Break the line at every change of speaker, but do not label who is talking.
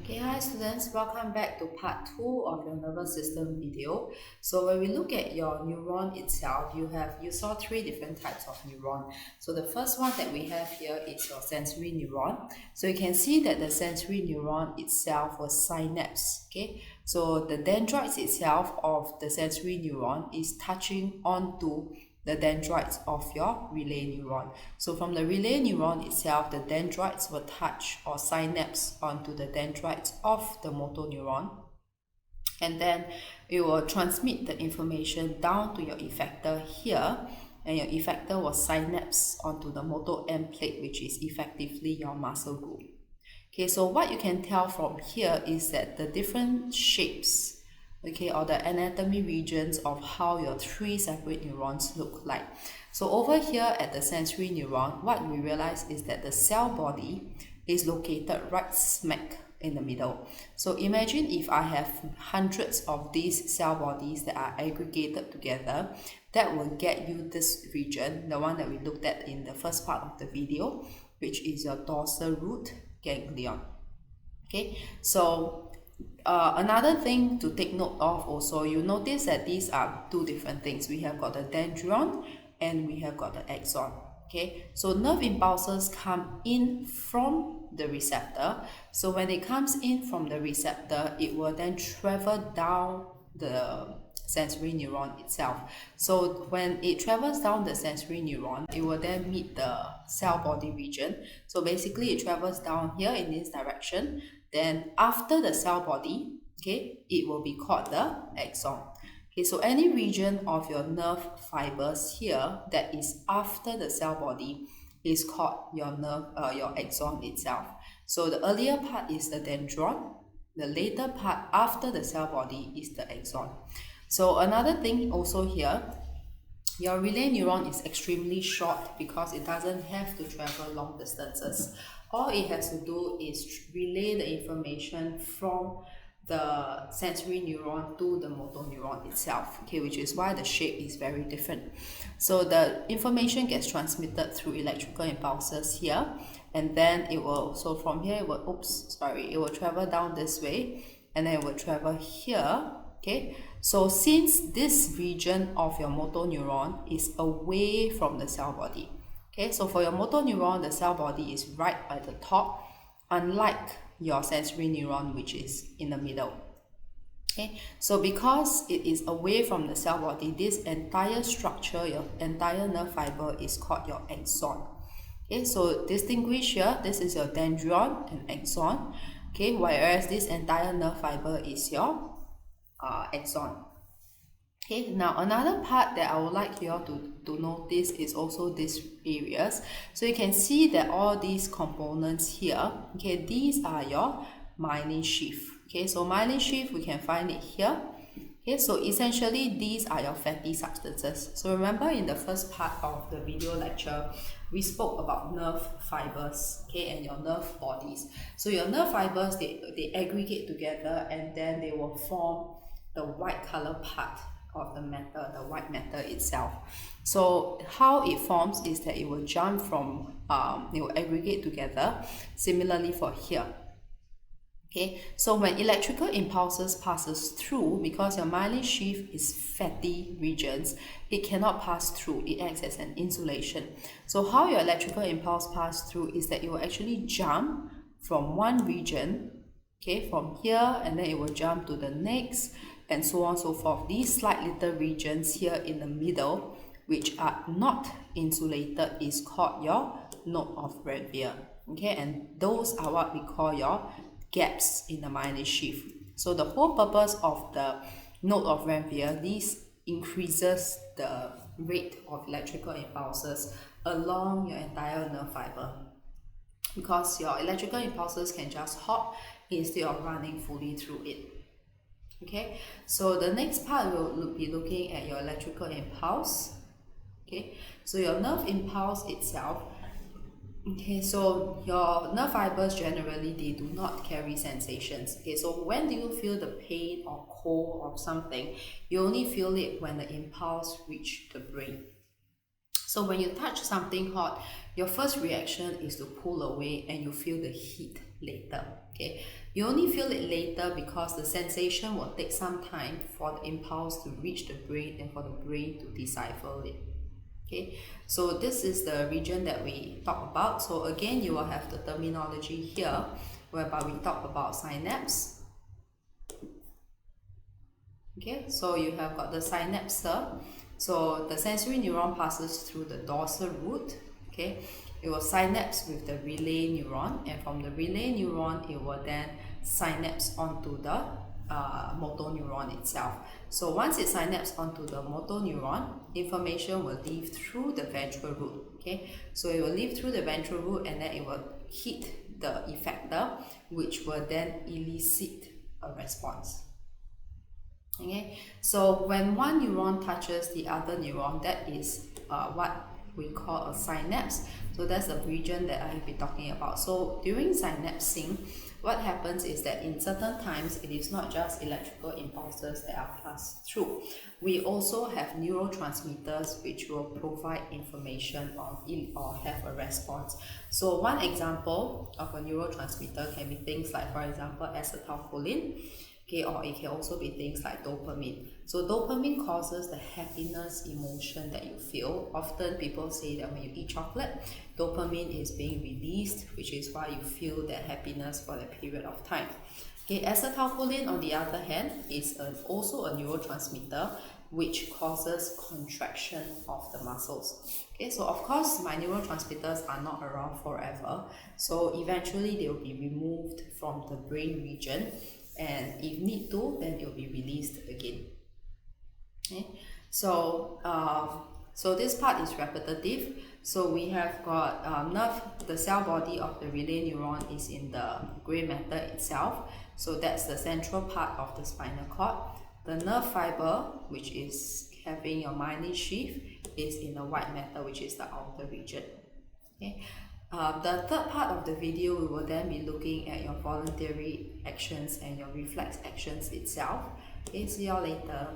Okay, hi students, welcome back to part 2 of your nervous system video. So when we look at your neuron itself, you saw three different types of neuron. So the first one that we have here is your sensory neuron. So you can see that the sensory neuron itself was synapse. Okay, so the dendrites itself of the sensory neuron is touching onto the dendrites of your relay neuron. So from the relay neuron itself, the dendrites will touch or synapse onto the dendrites of the motor neuron, and then it will transmit the information down to your effector here, and your effector will synapse onto the motor end plate, which is effectively your muscle group. Okay, so what you can tell from here is that the different shapes, okay, or the anatomy regions of how your three separate neurons look like. So over here at the sensory neuron, what we realize is that the cell body is located right smack in the middle. So imagine if I have hundreds of these cell bodies that are aggregated together, that will get you this region, the one that we looked at in the first part of the video, which is your dorsal root ganglion. Okay, so another thing to take note of also, you notice that these are two different things. We have got the dendron and we have got the axon. Okay, so nerve impulses come in from the receptor. So when it comes in from the receptor, it will then travel down the sensory neuron itself. So when it travels down the sensory neuron, it will then meet the cell body region. So basically it travels down here in this direction. Then after the cell body, okay, it will be called the axon. Okay, so any region of your nerve fibers here that is after the cell body is called your your axon itself. So the earlier part is the dendron. The later part after the cell body is the axon. So another thing also here, your relay neuron is extremely short because it doesn't have to travel long distances. All it has to do is relay the information from the sensory neuron to the motor neuron itself, okay, which is why the shape is very different. So the information gets transmitted through electrical impulses here, and then it will, so from here it will, it will travel down this way, and then it will travel here. Okay, so since this region of your motor neuron is away from the cell body, okay, so for your motor neuron, the cell body is right at the top, unlike your sensory neuron, which is in the middle. Okay, so because it is away from the cell body, this entire structure, your entire nerve fiber, is called your axon. Okay, so distinguish here, this is your dendron and axon. Okay, whereas this entire nerve fiber is your axon. Okay, now another part that I would like you all to notice is also these areas. So you can see that all these components here, okay, these are your myelin sheath. Okay, so myelin sheath, we can find it here. Okay, so essentially these are your fatty substances. So remember in the first part of the video lecture, we spoke about nerve fibers, okay, and your nerve bodies. So your nerve fibers, they aggregate together and then they will form the white color part of the matter, the white matter itself. So how it forms is that it will jump from, it will aggregate together, similarly for here. Okay, so when electrical impulses passes through, because your myelin sheath is fatty regions, it cannot pass through, it acts as an insulation. So how your electrical impulse pass through is that it will actually jump from one region, okay, from here, and then it will jump to the next, and so on and so forth. These slight little regions here in the middle, which are not insulated, is called your node of Ranvier. Okay, and those are what we call your gaps in the myelin sheath. So the whole purpose of the node of Ranvier, this increases the rate of electrical impulses along your entire nerve fiber, because your electrical impulses can just hop instead of running fully through it. Okay, so the next part we'll be looking at your electrical impulse. Okay, so your nerve impulse itself. Okay, so your nerve fibers generally, they do not carry sensations. Okay, so when do you feel the pain or cold or something? You only feel it when the impulse reaches the brain. So when you touch something hot, your first reaction is to pull away and you feel the heat later. Okay, you only feel it later because the sensation will take some time for the impulse to reach the brain and for the brain to decipher it. Okay, so this is the region that we talk about. So again, you will have the terminology here whereby we talk about synapse. Okay, so you have got the synapse here. So the sensory neuron passes through the dorsal root. Okay, it will synapse with the relay neuron, and from the relay neuron, it will then synapse onto the motor neuron itself. So once it synapses onto the motor neuron, information will leave through the ventral root. Okay, so it will leave through the ventral root and then it will hit the effector, which will then elicit a response. Okay, so when one neuron touches the other neuron, that is what we call a synapse. So that's the region that I have been talking about. So during synapsing, what happens is that in certain times, it is not just electrical impulses that are passed through. We also have neurotransmitters which will provide information or have a response. So one example of a neurotransmitter can be things like, for example, acetylcholine. Okay, or it can also be things like dopamine. So dopamine causes the happiness emotion that you feel. Often people say that when you eat chocolate, dopamine is being released, which is why you feel that happiness for a period of time. Okay, acetylcholine on the other hand is also a neurotransmitter which causes contraction of the muscles. Okay, so of course my neurotransmitters are not around forever, so eventually they will be removed from the brain region, and if need to, then it will be released again. Okay, so so this part is repetitive. So we have got nerve, the cell body of the relay neuron is in the grey matter itself. So that's the central part of the spinal cord. The nerve fiber, which is having your myelin sheath, is in the white matter, which is the outer region. Okay. The third part of the video, we will then be looking at your voluntary actions and your reflex actions itself. Okay, see you all later.